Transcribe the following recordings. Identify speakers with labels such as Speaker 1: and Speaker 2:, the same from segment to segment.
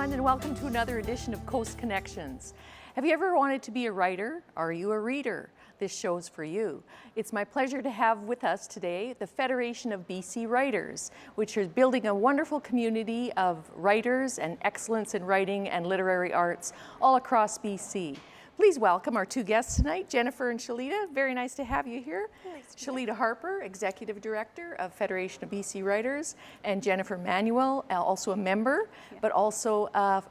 Speaker 1: everyone, and welcome to another edition of Coast Connections. Have you ever wanted to be a writer? Are you a reader? This show's for you. It's my pleasure to have with us today the Federation of BC Writers, which is building a wonderful community of writers and excellence in writing and literary arts all across BC. Please welcome our two guests tonight, Jennifer and Shaleeta. Very nice to have you here. Shaleeta Harper, Executive Director of Federation of BC Writers, and Jennifer Manuel, also a member, but also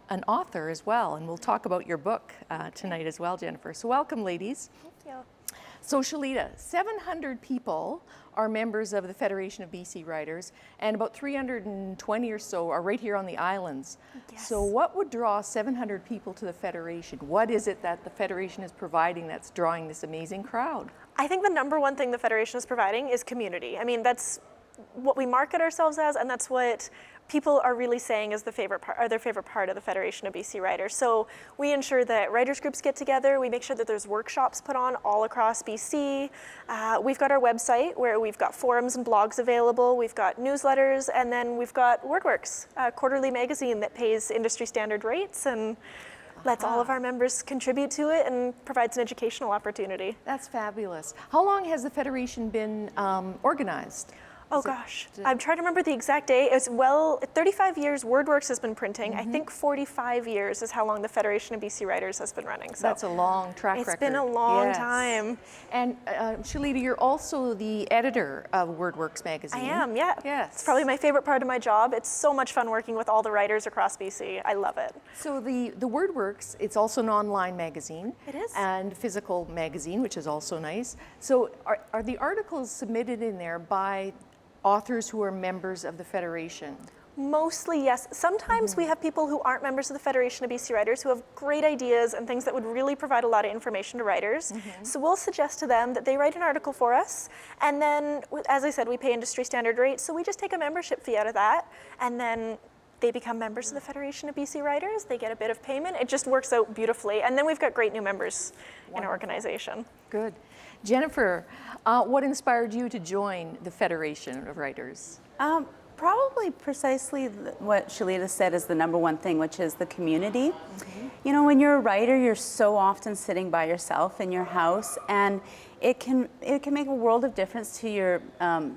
Speaker 1: an author as well. And we'll talk about your book tonight as well, Jennifer. So welcome, ladies.
Speaker 2: Thank you.
Speaker 1: So Shaleeta, 700 people are members of the Federation of BC Writers, and about 320 or so are right here on the islands.
Speaker 2: Yes.
Speaker 1: So what would draw 700 people to the Federation? What is it that the Federation is providing that's drawing this amazing crowd?
Speaker 2: I think the number one thing the Federation is providing is community. I mean, that's what we market ourselves as, and that's what people are really saying is their favorite part of the Federation of BC Writers. So we ensure that writers groups get together. We make sure that there's workshops put on all across BC. We've got our website where we've got forums and blogs available. We've got newsletters, and then we've got WordWorks, a quarterly magazine that pays industry standard rates and lets all of our members contribute to it and provides an educational opportunity.
Speaker 1: That's fabulous. How long has the Federation been organized?
Speaker 2: Oh gosh, I'm trying to remember the exact date. It's 35 years WordWorks has been printing. I think 45 years is how long the Federation of BC Writers has been running. So
Speaker 1: that's a long track record.
Speaker 2: It's been a long time.
Speaker 1: And Shaleeta, you're also the editor of WordWorks magazine.
Speaker 2: I am, yeah.
Speaker 1: Yes.
Speaker 2: It's probably my favorite part of my job. It's so much fun working with all the writers across BC. I love it.
Speaker 1: So the WordWorks, it's also an online magazine.
Speaker 2: It is.
Speaker 1: And physical magazine, which is also nice. So are the articles submitted in there by authors who are members of the Federation?
Speaker 2: Mostly, yes. Sometimes we have people who aren't members of the Federation of BC Writers who have great ideas and things that would really provide a lot of information to writers. So we'll suggest to them that they write an article for us, and then, as I said, we pay industry standard rates, so we just take a membership fee out of that, and then they become members of the Federation of BC Writers. They get a bit of payment. It just works out beautifully, and then we've got great new members in our organization.
Speaker 1: Good. Jennifer, what inspired you to join the Federation of Writers?
Speaker 3: Probably precisely what Shaleeta said is the number one thing, which is the community. You know, when you're a writer, you're so often sitting by yourself in your house, and it can make a world of difference to your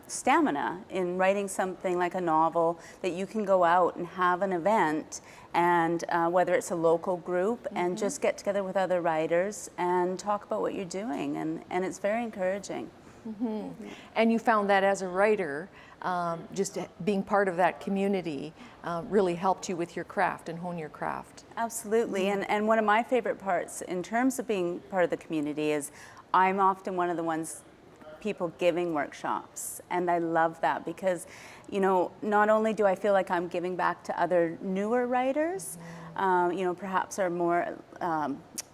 Speaker 3: stamina in writing something like a novel, that you can go out and have an event, and whether it's a local group, and just get together with other writers and talk about what you're doing, and it's very encouraging.
Speaker 1: And you found that as a writer, just being part of that community really helped you with your craft and hone your craft.
Speaker 3: Absolutely, and one of my favorite parts in terms of being part of the community is I'm often one of the ones people giving workshops, and I love that because, you know, not only do I feel like I'm giving back to other newer writers, you know, perhaps are more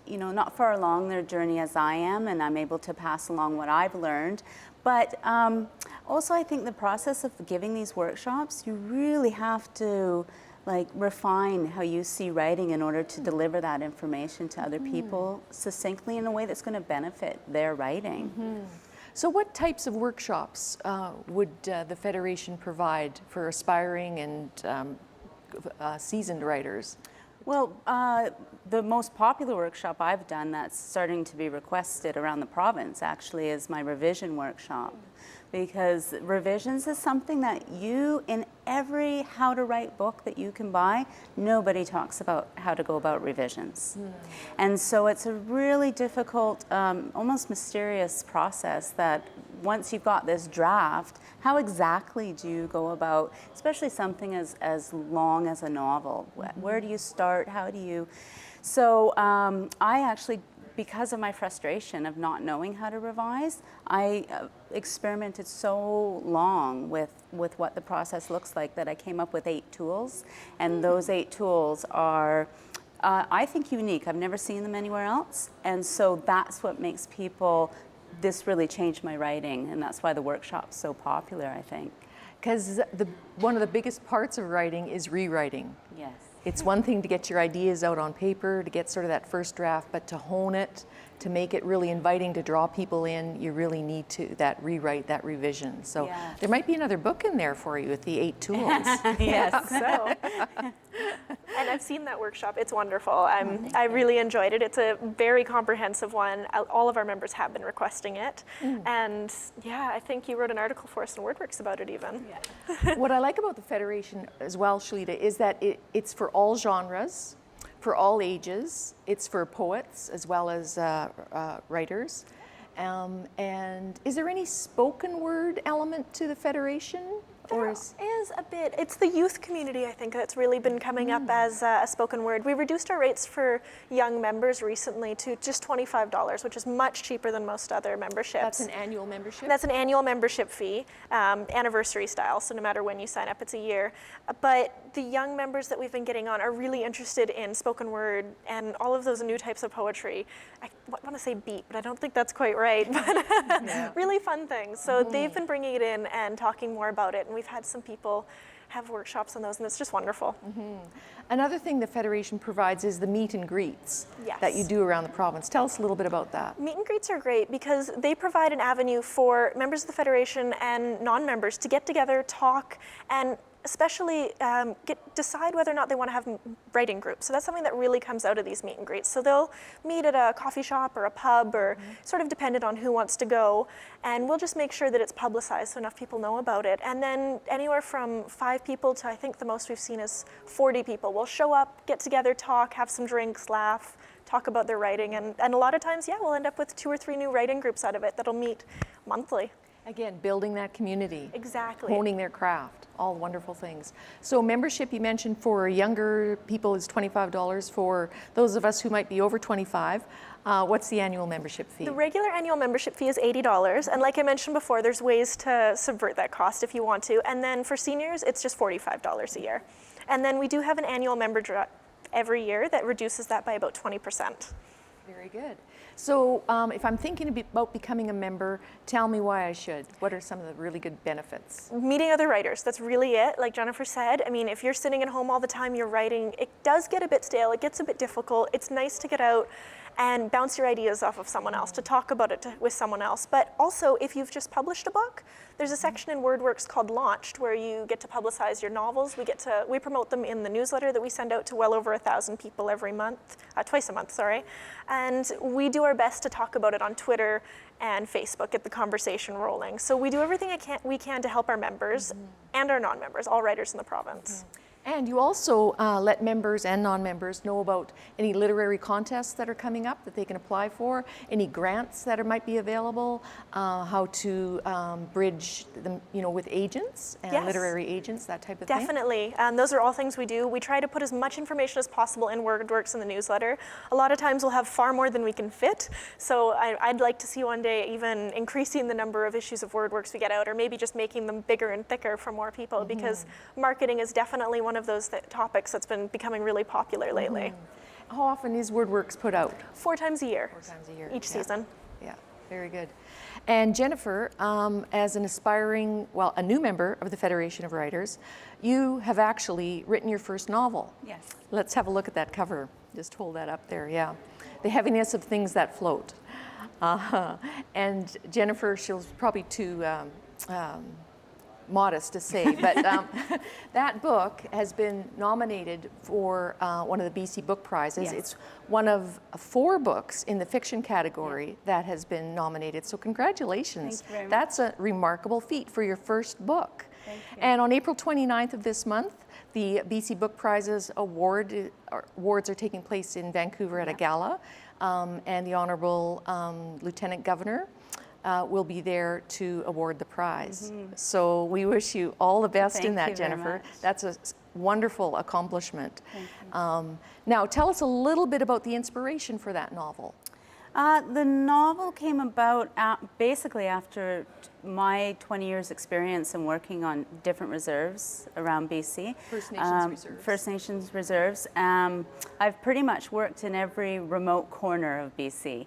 Speaker 3: you know, not far along their journey as I am, and I'm able to pass along what I've learned. But also I think the process of giving these workshops, you really have to like refine how you see writing in order to deliver that information to other people succinctly in a way that's going to benefit their writing.
Speaker 1: So what types of workshops would the Federation provide for aspiring and seasoned writers?
Speaker 3: Well, the most popular workshop I've done that's starting to be requested around the province actually is my revision workshop, because revisions is something that you, in every how to write book that you can buy, nobody talks about how to go about revisions. And so it's a really difficult, almost mysterious process that once you've got this draft, how exactly do you go about, especially something as long as a novel? Where do you start? How do you? So I actually, because of my frustration of not knowing how to revise, I experimented so long with what the process looks like that I came up with 8 tools. And those 8 tools are, I think, unique. I've never seen them anywhere else. And so that's what makes people, this really changed my writing, and that's why the workshop's so popular, I think.
Speaker 1: Because one of the biggest parts of writing is rewriting.
Speaker 3: Yes.
Speaker 1: It's one thing to get your ideas out on paper, to get sort of that first draft, but to hone it, to make it really inviting to draw people in, you really need to that rewrite, that revision. So
Speaker 3: Yes.
Speaker 1: there might be another book in there for you with the 8 tools.
Speaker 3: Yes.
Speaker 2: So, and I've seen that workshop. It's wonderful. I really enjoyed it. It's a very comprehensive one. All of our members have been requesting it. And yeah, I think you wrote an article for us in WordWorks about it even.
Speaker 3: Yeah.
Speaker 1: What I like about the Federation as well, Shaleeta, is that it's for all genres, for all ages. It's for poets as well as writers. And is there any spoken word element to the Federation?
Speaker 2: There is a bit. It's the youth community, I think, that's really been coming up as a spoken word. We reduced our rates for young members recently to just $25, which is much cheaper than most other memberships.
Speaker 1: That's an annual membership?
Speaker 2: That's an annual membership fee, anniversary style, so no matter when you sign up, it's a year. But the young members that we've been getting on are really interested in spoken word and all of those new types of poetry. I want to say beat, but I don't think that's quite right, but really fun things. So they've been bringing it in and talking more about it, and we've had some people have workshops on those, and it's just wonderful.
Speaker 1: Another thing the Federation provides is the meet and greets that you do around the province. Tell us a little bit about that.
Speaker 2: Meet and greets are great because they provide an avenue for members of the Federation and non-members to get together, talk, and especially decide whether or not they want to have writing groups. So that's something that really comes out of these meet and greets. So they'll meet at a coffee shop or a pub or sort of dependent on who wants to go. And we'll just make sure that it's publicized so enough people know about it. And then anywhere from 5 people to I think the most we've seen is 40 people will show up, get together, talk, have some drinks, laugh, talk about their writing. And a lot of times, we'll end up with 2 or 3 new writing groups out of it that'll meet monthly.
Speaker 1: Again, building that community.
Speaker 2: Exactly.
Speaker 1: Honing their craft, all wonderful things. So membership, you mentioned for younger people is $25. For those of us who might be over 25, what's the annual membership fee?
Speaker 2: The regular annual membership fee is $80. And like I mentioned before, there's ways to subvert that cost if you want to. And then for seniors, it's just $45 a year. And then we do have an annual member drop every year that reduces that by about 20%.
Speaker 1: Very good. So if I'm thinking about becoming a member, tell me why I should. What are some of the really good benefits?
Speaker 2: Meeting other writers, that's really it. Like Jennifer said, I mean, if you're sitting at home all the time, you're writing, it does get a bit stale, it gets a bit difficult. It's nice to get out and bounce your ideas off of someone else, to talk about it with someone else. But also, if you've just published a book, there's a section in WordWorks called Launched where you get to publicize your novels. We promote them in the newsletter that we send out to well over 1,000 people every month, twice a month, sorry. And we do our best to talk about it on Twitter and Facebook, get the conversation rolling. So we do everything we can to help our members and our non-members, all writers in the province.
Speaker 1: And you also let members and non-members know about any literary contests that are coming up that they can apply for, any grants that might be available, how to bridge them, with agents and literary agents, that type of thing.
Speaker 2: Definitely, and those are all things we do. We try to put as much information as possible in WordWorks in the newsletter. A lot of times we'll have far more than we can fit, so I'd like to see one day even increasing the number of issues of WordWorks we get out, or maybe just making them bigger and thicker for more people, because marketing is definitely one of those topics that's been becoming really popular lately.
Speaker 1: How often is WordWorks put out?
Speaker 2: 4 times a year.
Speaker 1: 4 times a year.
Speaker 2: Each season.
Speaker 1: Yeah, very good. And Jennifer, as an aspiring, a new member of the Federation of Writers, you have actually written your first novel.
Speaker 3: Yes.
Speaker 1: Let's have a look at that cover. Just hold that up there, yeah. The Heaviness of Things That Float. And Jennifer, she's probably too modest to say, but that book has been nominated for one of the BC Book Prizes.
Speaker 3: Yes.
Speaker 1: It's one of 4 books in the fiction category that has been nominated, so congratulations.
Speaker 3: Thank you very much.
Speaker 1: That's a remarkable feat for your first book.
Speaker 3: Thank you.
Speaker 1: And on April 29th of this month, the BC Book Prizes awards are taking place in Vancouver at a gala, and the Honourable Lieutenant Governor will be there to award the prize. So we wish you all the best in that,
Speaker 3: Thank you very
Speaker 1: Jennifer.
Speaker 3: much.
Speaker 1: That's a wonderful accomplishment.
Speaker 3: Thank you.
Speaker 1: Now, tell us a little bit about the inspiration for that novel.
Speaker 3: The novel came about basically after my 20 years experience in working on different reserves around BC.
Speaker 1: First Nations reserves.
Speaker 3: First Nations reserves. I've pretty much worked in every remote corner of BC.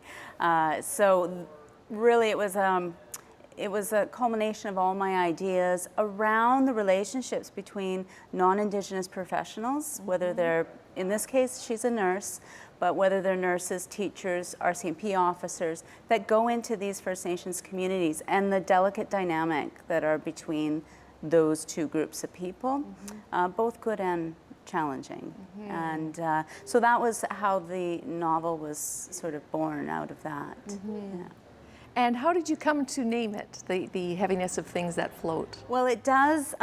Speaker 3: So really it was a culmination of all my ideas around the relationships between non-Indigenous professionals, whether they're in this case, she's a nurse, but whether they're nurses, teachers, RCMP officers that go into these First Nations communities and the delicate dynamic that are between those two groups of people, both good and challenging. And so that was how the novel was sort of born out of that. Yeah.
Speaker 1: And how did you come to name it, the heaviness of things that float?
Speaker 3: Well, it does.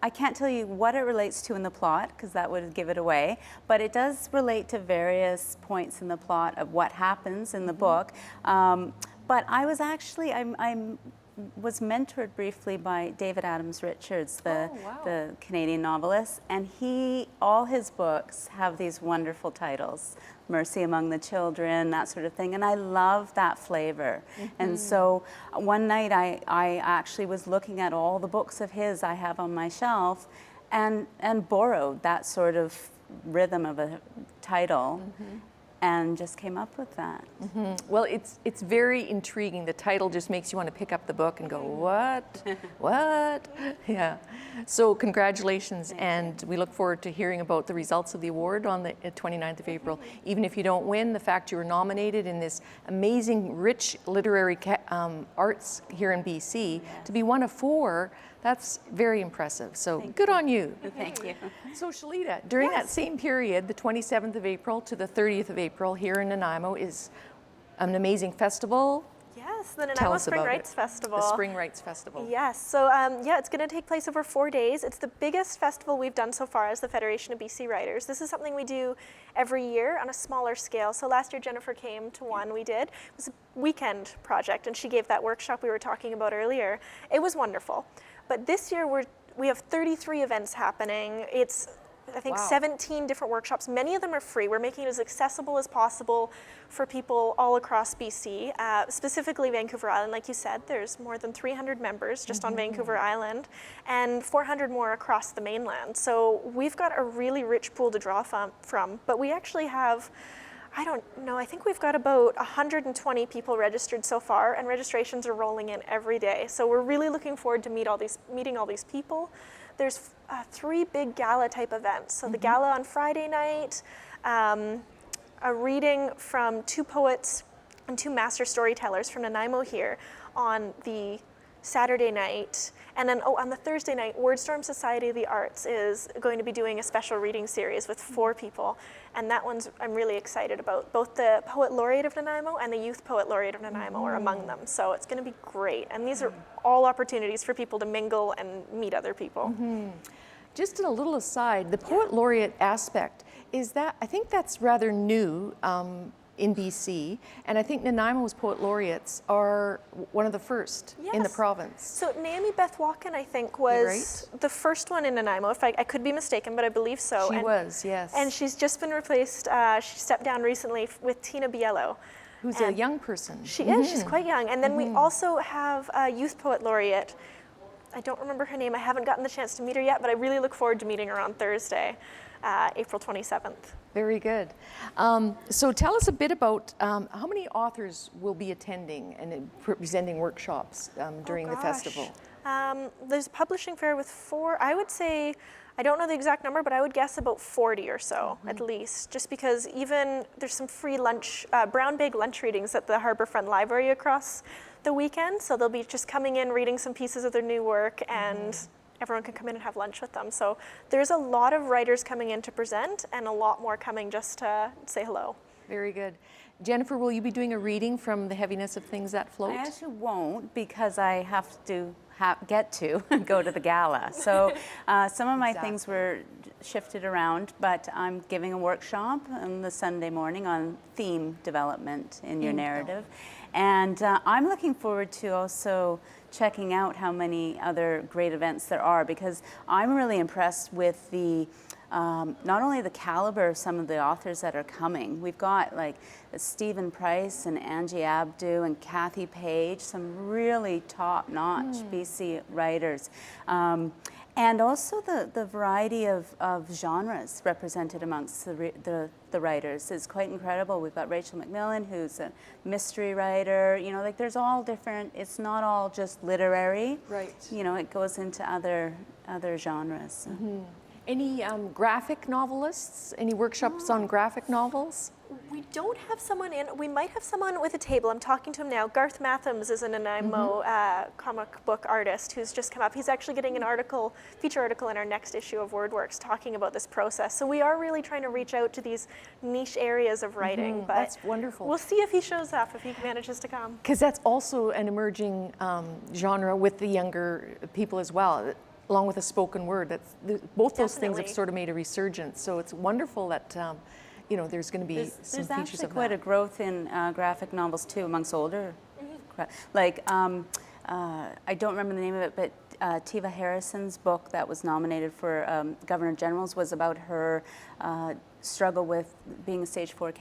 Speaker 3: I can't tell you what it relates to in the plot because that would give it away, but it does relate to various points in the plot of what happens in the book. But I was actually, I'm was mentored briefly by David Adams Richards, the Canadian novelist, and all his books have these wonderful titles, Mercy Among the Children, that sort of thing, and I love that flavor. And so one night I actually was looking at all the books of his I have on my shelf and borrowed that sort of rhythm of a title. And just came up with that.
Speaker 1: Well, it's very intriguing. The title just makes you want to pick up the book and go, what? What? Yeah. So congratulations, and we look forward to hearing about the results of the award on the 29th of April. Even if you don't win, the fact you were nominated in this amazing, rich literary arts here in BC, to be one of 4, that's very impressive. So good on you.
Speaker 3: Thank you.
Speaker 1: So Shaleeta, during that same period, the 27th of April to the 30th of April here in Nanaimo is an amazing festival.
Speaker 2: Yes, the
Speaker 1: Tell
Speaker 2: Nanaimo
Speaker 1: us
Speaker 2: Spring
Speaker 1: about
Speaker 2: Rights
Speaker 1: it.
Speaker 2: Festival.
Speaker 1: The Spring Rights Festival.
Speaker 2: Yes, so it's going to take place over 4 days. It's the biggest festival we've done so far as the Federation of BC Writers. This is something we do every year on a smaller scale. So last year Jennifer came to one we did. It was a weekend project, and she gave that workshop we were talking about earlier. It was wonderful. But this year we have 33 events happening. It's, I think, 17 different workshops. Many of them are free. We're making it as accessible as possible for people all across BC, specifically Vancouver Island. Like you said, there's more than 300 members just on Vancouver Island and 400 more across the mainland. So we've got a really rich pool to draw from, but we actually have, I don't know, I think we've got about 120 people registered so far, and registrations are rolling in every day. So we're really looking forward to meeting all these people. There's 3 big gala type events. So the gala on Friday night, a reading from 2 poets and 2 master storytellers from Nanaimo here on the Saturday night. And then, on the Thursday night, Wordstorm Society of the Arts is going to be doing a special reading series with 4 people. And that one's I'm really excited about. Both the Poet Laureate of Nanaimo and the Youth Poet Laureate of Nanaimo are among them. So it's going to be great. And these are all opportunities for people to mingle and meet other people.
Speaker 1: Just a little aside, the Poet Laureate aspect, is that, I think that's rather new in BC, and I think Nanaimo's Poet Laureates are one of the first in the province.
Speaker 2: So Naomi Beth Walken, I think, was the first one in Nanaimo. If I could be mistaken, but I believe so.
Speaker 1: She was, yes.
Speaker 2: And she's just been replaced, she stepped down recently with Tina Biello.
Speaker 1: Who's a young person.
Speaker 2: She is, she's quite young. And then we also have a Youth Poet Laureate. I don't remember her name. I haven't gotten the chance to meet her yet, but I really look forward to meeting her on Thursday, April 27th.
Speaker 1: Very good. So tell us a bit about how many authors will be attending and presenting workshops during the festival?
Speaker 2: There's a publishing fair with 4, I would say, I don't know the exact number, but I would guess about 40 or so, at least, just because even there's some free lunch, brown bag lunch readings at the Harper Front Library across the weekend. So they'll be just coming in, reading some pieces of their new work, and everyone can come in and have lunch with them. So there's a lot of writers coming in to present and a lot more coming just to say hello.
Speaker 1: Very good. Jennifer, will you be doing a reading from The Heaviness of Things That Float?
Speaker 3: I actually won't because I have to get to go to the gala. So some of my things were shifted around, but I'm giving a workshop on the Sunday morning on theme development in your narrative. And I'm looking forward to also checking out how many other great events there are, because I'm really impressed with the not only the caliber of some of the authors that are coming. We've got like Stephen Price and Angie Abdu and Kathy Page, some really top-notch BC writers. And also the variety of genres represented amongst the writers is quite incredible. We've got Rachel McMillan, who's a mystery writer. You know, like there's all different, it's not all just literary.
Speaker 1: Right.
Speaker 3: You know, it goes into other genres.
Speaker 1: Any graphic novelists? Any workshops on graphic novels?
Speaker 2: We don't have someone in. We might have someone with a table. I'm talking to him now. Garth Mathams is a Nanaimo comic book artist who's just come up. He's actually getting an article, feature article in our next issue of WordWorks talking about this process. So we are really trying to reach out to these niche areas of writing. But
Speaker 1: that's wonderful.
Speaker 2: We'll see if he shows up, if he manages to come.
Speaker 1: Because that's also an emerging genre with the younger people as well, along with the spoken word. Both those things have
Speaker 2: Definitely.
Speaker 1: sort of made a resurgence. So it's wonderful that there's going to be some
Speaker 3: There's
Speaker 1: features
Speaker 3: actually
Speaker 1: of
Speaker 3: quite
Speaker 1: that.
Speaker 3: a growth in graphic novels too amongst older, like I don't remember the name of it, but Tiva Harrison's book that was nominated for Governor General's was about her struggle with being a stage 4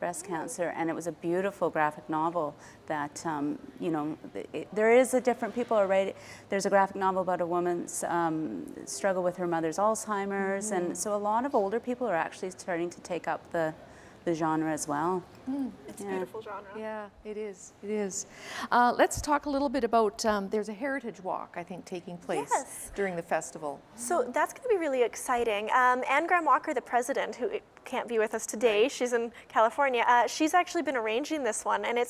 Speaker 3: breast cancer, and it was a beautiful graphic novel that there is a different people are writing. There's a graphic novel about a woman's struggle with her mother's Alzheimer's, and so a lot of older people are actually starting to take up the genre as well.
Speaker 2: It's a beautiful genre.
Speaker 1: Yeah, it is. It is. Let's talk a little bit about, there's a heritage walk, I think, taking place
Speaker 2: Yes.
Speaker 1: during the festival.
Speaker 2: So that's going to be really exciting. Anne Graham Walker, the president, who can't be with us today, she's in California, she's actually been arranging this one. And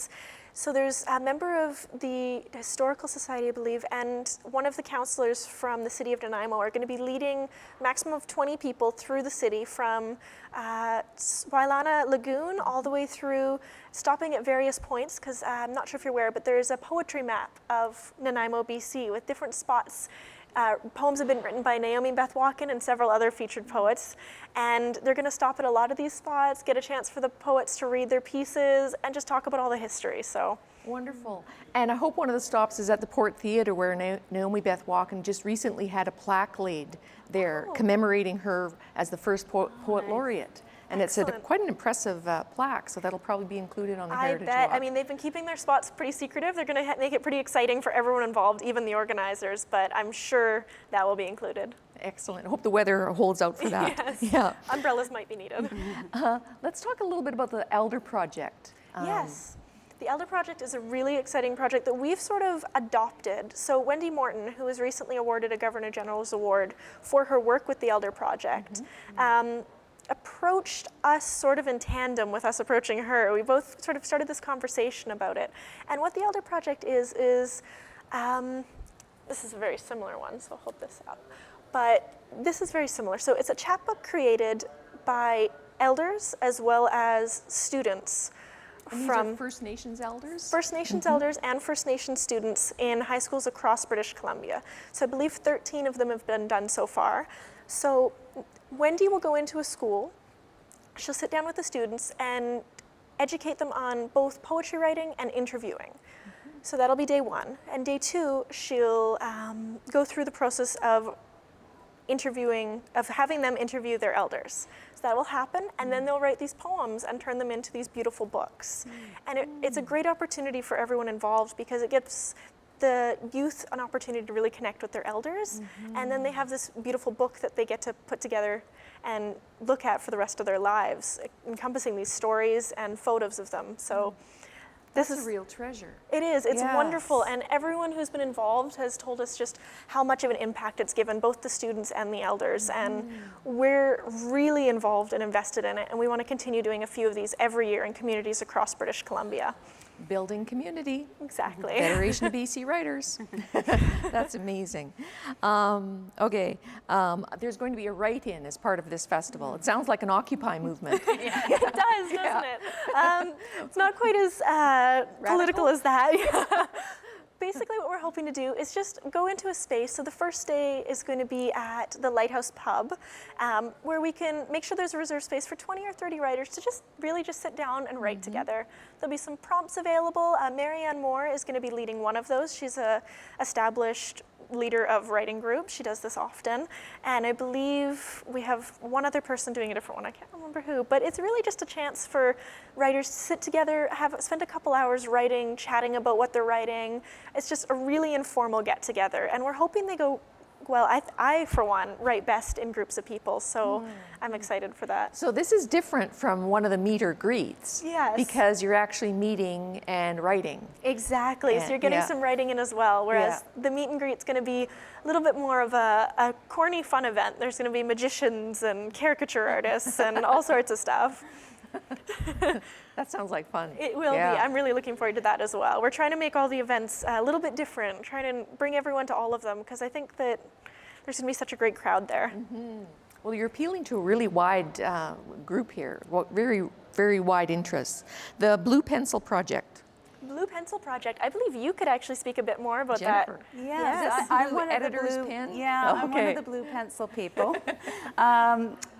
Speaker 2: so there's a member of the Historical Society, I believe, and one of the counselors from the city of Nanaimo are going to be leading a maximum of 20 people through the city from Wailana Lagoon all the way through, stopping at various points, because I'm not sure if you're aware, but there's a poetry map of Nanaimo, BC, with different spots. Poems have been written by Naomi Beth Walken and several other featured poets, and they're going to stop at a lot of these spots, get a chance for the poets to read their pieces, and just talk about all the history. So
Speaker 1: Wonderful. And I hope one of the stops is at the Port Theatre, where Naomi Beth Walken just recently had a plaque laid there commemorating her as the first poet laureate. And it's quite an impressive plaque, so that'll probably be included on the
Speaker 2: I
Speaker 1: Heritage
Speaker 2: bet.
Speaker 1: Walk.
Speaker 2: I mean, they've been keeping their spots pretty secretive. They're going to make it pretty exciting for everyone involved, even the organizers, but I'm sure that will be included.
Speaker 1: Excellent. I hope the weather holds out for that.
Speaker 2: Yes.
Speaker 1: Yeah.
Speaker 2: Umbrellas might be needed.
Speaker 1: Let's talk a little bit about the Elder Project.
Speaker 2: Yes. The Elder Project is a really exciting project that we've sort of adopted. So Wendy Morton, who was recently awarded a Governor General's Award for her work with the Elder Project, approached us sort of in tandem with us approaching her. We both sort of started this conversation about it. And what the Elder Project is this is a very similar one, so I'll hold this up. But this is very similar. So it's a chapbook created by elders as well as students.
Speaker 1: And these are First Nations elders?
Speaker 2: First Nations elders and First Nations students in high schools across British Columbia. So I believe 13 of them have been done so far. So Wendy will go into a school, she'll sit down with the students and educate them on both poetry writing and interviewing. So that'll be day one. And day two, she'll go through the process of having them interview their elders. So that will happen, and then they'll write these poems and turn them into these beautiful books. And it's a great opportunity for everyone involved because it gives the youth an opportunity to really connect with their elders, and then they have this beautiful book that they get to put together and look at for the rest of their lives, encompassing these stories and photos of them. So
Speaker 1: This is a real treasure.
Speaker 2: it is. It's
Speaker 1: Yes.
Speaker 2: wonderful, and everyone who's been involved has told us just how much of an impact it's given both the students and the elders, and we're really involved and invested in it, and we want to continue doing a few of these every year in communities across British Columbia.
Speaker 1: Building community.
Speaker 2: Exactly.
Speaker 1: Federation of BC Writers. That's amazing. There's going to be a write-in as part of this festival. It sounds like an Occupy movement.
Speaker 2: It does, doesn't it? It's not quite as political as that. Basically what we're hoping to do is just go into a space. So the first day is going to be at the Lighthouse Pub, where we can make sure there's a reserved space for 20 or 30 writers to just sit down and write together. There'll be some prompts available. Marianne Moore is going to be leading one of those. She's a established leader of writing group. She does this often. And I believe we have one other person doing a different one. I can't remember who, but it's really just a chance for writers to sit together, spend a couple hours writing, chatting about what they're writing. It's just a really informal get together. And we're hoping they go well, I for one, write best in groups of people, so I'm excited for that.
Speaker 1: So this is different from one of the meet or greets.
Speaker 2: Yes.
Speaker 1: Because you're actually meeting and writing.
Speaker 2: Exactly, so you're getting some writing in as well, whereas the meet and greet's going to be a little bit more of a corny fun event. There's going to be magicians and caricature artists and all sorts of stuff.
Speaker 1: That sounds like fun.
Speaker 2: It will be. I'm really looking forward to that as well. We're trying to make all the events a little bit different, trying to bring everyone to all of them, because I think that there's going to be such a great crowd there.
Speaker 1: Well, you're appealing to a really wide group here, very, very wide interests. The Blue Pencil Project.
Speaker 2: Blue Pencil Project. I believe you could actually speak a bit more about
Speaker 1: Jennifer.
Speaker 2: that.
Speaker 3: Yes,
Speaker 1: I'm one editor's pen.
Speaker 3: Yeah, I'm one of the blue pencil people,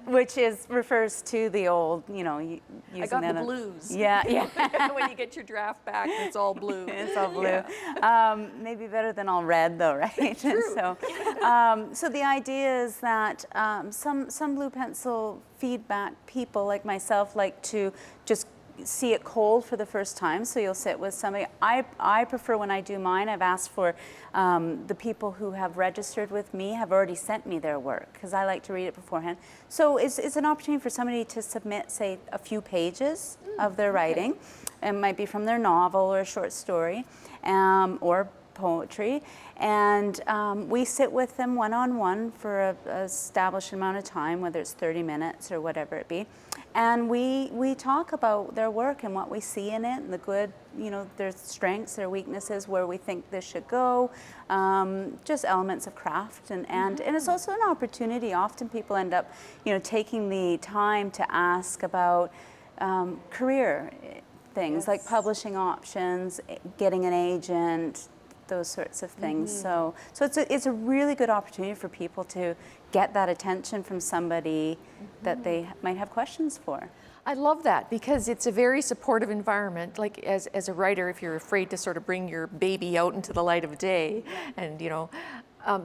Speaker 3: which refers to the old, using
Speaker 1: I got the blues.
Speaker 3: Yeah, yeah.
Speaker 1: When you get your draft back, it's all blue.
Speaker 3: It's all blue. Yeah. Maybe better than all red, though, right?
Speaker 1: True.
Speaker 3: So the idea is that some blue pencil feedback people like myself like to just see it cold for the first time, so you'll sit with somebody. I prefer when I do mine, I've asked for the people who have registered with me have already sent me their work, because I like to read it beforehand. So it's an opportunity for somebody to submit, say, a few pages of their writing. It might be from their novel or a short story or poetry, and we sit with them one-on-one for an established amount of time, whether it's 30 minutes or whatever it be, and we talk about their work and what we see in it, and the good, their strengths, their weaknesses, where we think this should go, just elements of craft, and it's also an opportunity. Often people end up, taking the time to ask about career things, like publishing options, getting an agent, those sorts of things. So it's a really good opportunity for people to get that attention from somebody that they might have questions for.
Speaker 1: I love that, because it's a very supportive environment. Like as a writer, if you're afraid to sort of bring your baby out into the light of day, and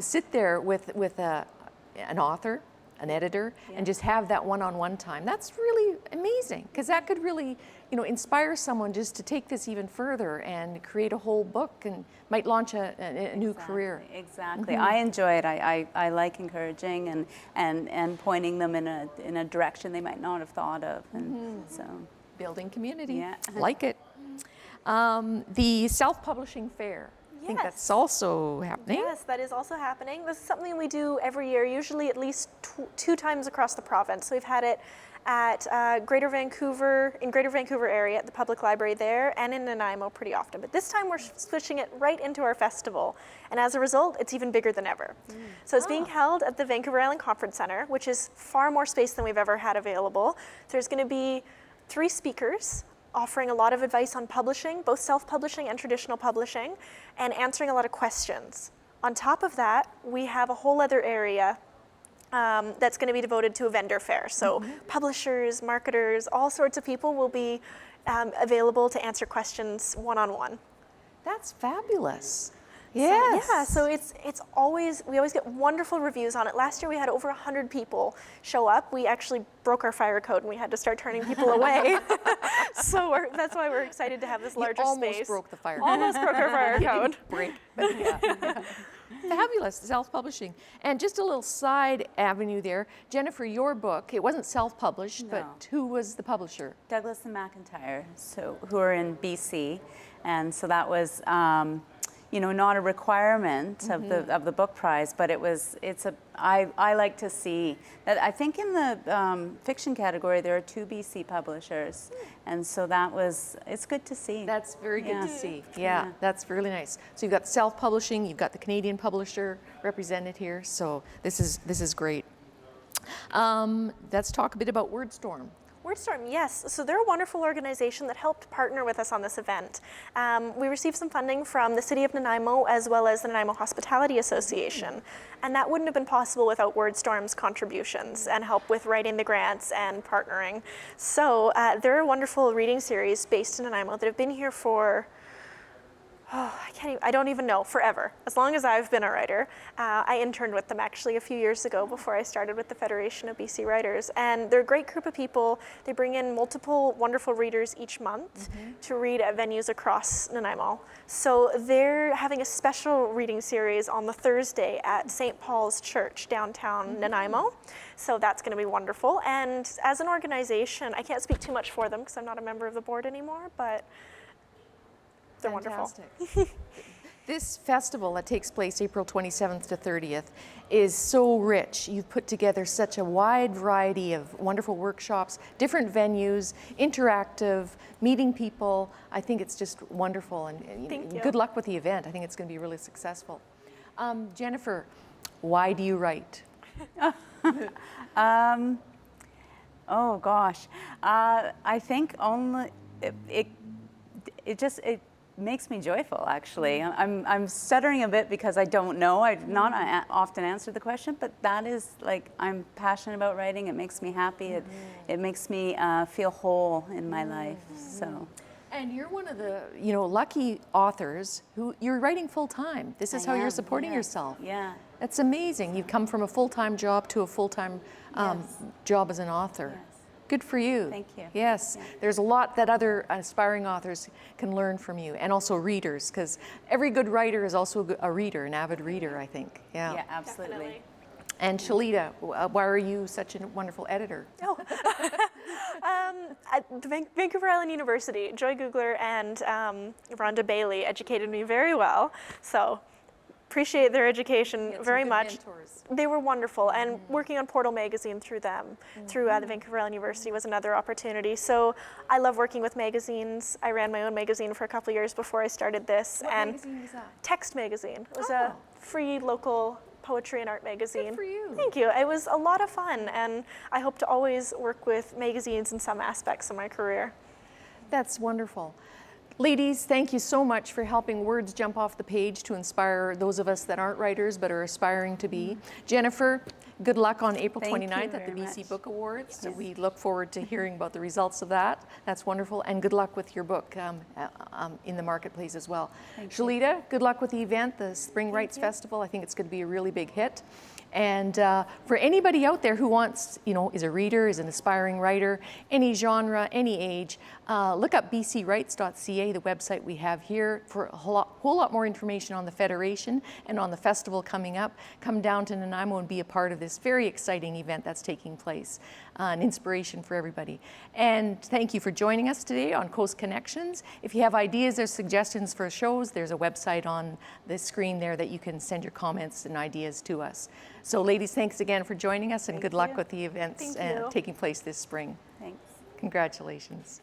Speaker 1: sit there with an author, an editor, and just have that one-on-one time. That's really amazing, because that could really, inspire someone just to take this even further and create a whole book, and might launch a new career.
Speaker 3: Exactly. I enjoy it. I like encouraging and pointing them in a direction they might not have thought of, and so
Speaker 1: Building community.
Speaker 3: Yeah.
Speaker 1: Like it. The self-publishing fair. I think that's also happening.
Speaker 2: Yes, that is also happening. This is something we do every year, usually at least two times across the province. So we've had it at Greater Vancouver area at the public library there, and in Nanaimo pretty often. But this time we're switching it right into our festival, and as a result, it's even bigger than ever. So it's being held at the Vancouver Island Conference Centre, which is far more space than we've ever had available. There's going to be 3 speakers offering a lot of advice on publishing, both self-publishing and traditional publishing, and answering a lot of questions. On top of that, we have a whole other area that's going to be devoted to a vendor fair. So publishers, marketers, all sorts of people will be available to answer questions one-on-one.
Speaker 1: That's fabulous. Yes.
Speaker 2: So we always get wonderful reviews on it. Last year we had over 100 people show up. We actually broke our fire code and we had to start turning people away. So that's why we're excited to have this larger space.
Speaker 1: Almost broke the fire code.
Speaker 2: Almost broke our fire code.
Speaker 1: Break. But yeah. Fabulous, self-publishing. And just a little side avenue there. Jennifer, your book, it wasn't self-published, but who was the publisher?
Speaker 3: Douglas and McIntyre, who are in BC, and so that was not a requirement of the book prize, but I like to see that. I think in the fiction category there are 2 BC publishers, and so it's good to see.
Speaker 1: That's very good to see. Yeah, that's really nice. So you've got self-publishing, you've got the Canadian publisher represented here, so this is great. Let's talk a bit about WordStorm.
Speaker 2: WordStorm, yes. So they're a wonderful organization that helped partner with us on this event. We received some funding from the City of Nanaimo as well as the Nanaimo Hospitality Association. And that wouldn't have been possible without WordStorm's contributions and help with writing the grants and partnering. So they're a wonderful reading series based in Nanaimo that have been here for I don't even know, forever. As long as I've been a writer. I interned with them actually a few years ago before I started with the Federation of BC Writers. And they're a great group of people. They bring in multiple wonderful readers each month to read at venues across Nanaimo. So they're having a special reading series on the Thursday at St. Paul's Church, downtown Nanaimo. So that's going to be wonderful. And as an organization, I can't speak too much for them because I'm not a member of the board anymore, but they're
Speaker 1: Fantastic.
Speaker 2: wonderful.
Speaker 1: This festival that takes place April 27th to 30th is so rich. You've put together such a wide variety of wonderful workshops, different venues, interactive, meeting people. I think it's just wonderful, and
Speaker 2: Thank you.
Speaker 1: good luck with the event. I think it's going to be really successful. Jennifer, why do you write?
Speaker 3: Oh gosh, I think only it makes me joyful, actually. I'm stuttering a bit because I don't know. I not often answer the question, but that is like, I'm passionate about writing. It makes me happy. It makes me feel whole in my life. So.
Speaker 1: And you're one of the lucky authors who you're writing full time. This is how you're supporting yourself.
Speaker 3: Yeah.
Speaker 1: That's amazing. You've come from a full-time job to a full-time job as an author.
Speaker 3: Yes.
Speaker 1: Good for you.
Speaker 3: Thank you.
Speaker 1: Yes, there's a lot that other aspiring authors can learn from you, and also readers, because every good writer is also a reader, an avid reader, I think. Yeah.
Speaker 3: Yeah, absolutely.
Speaker 2: Definitely.
Speaker 1: And Shaleeta, why are you such a wonderful editor?
Speaker 2: Oh. At the Vancouver Island University, Joy Googler and Rhonda Bailey educated me very well. So appreciate their education very much.
Speaker 1: Mentors.
Speaker 2: They were wonderful, and working on Portal Magazine through them, through the Vancouver Island University, was another opportunity. So I love working with magazines. I ran my own magazine for a couple of years before I started this.
Speaker 1: What
Speaker 2: and
Speaker 1: magazine was that?
Speaker 2: Text Magazine. It was a free local poetry and art magazine.
Speaker 1: Good for you.
Speaker 2: Thank you. It was a lot of fun, and I hope to always work with magazines in some aspects of my career.
Speaker 1: That's wonderful. Ladies, thank you so much for helping words jump off the page to inspire those of us that aren't writers but are aspiring to be. Jennifer, good luck on April
Speaker 3: Thank you
Speaker 1: 29th at the
Speaker 3: very
Speaker 1: BC
Speaker 3: much.
Speaker 1: Book Awards. So we look forward to hearing about the results of that. That's wonderful. And good luck with your book in the marketplace as well. Shaleeta, good luck with the event, the Spring Writes Festival. I think it's going to be a really big hit. And for anybody out there who wants, is a reader, is an aspiring writer, any genre, any age, look up bcwrites.ca, the website we have here, for a whole lot more information on the Federation and on the festival coming up. Come down to Nanaimo and be a part of this very exciting event that's taking place. An inspiration for everybody. And thank you for joining us today on Coast Connections. If you have ideas or suggestions for shows, there's a website on the screen there that you can send your comments and ideas to us. So ladies, thanks again for joining us, and good luck with the events
Speaker 2: Thank you.
Speaker 1: taking place this spring.
Speaker 3: Thanks.
Speaker 1: Congratulations.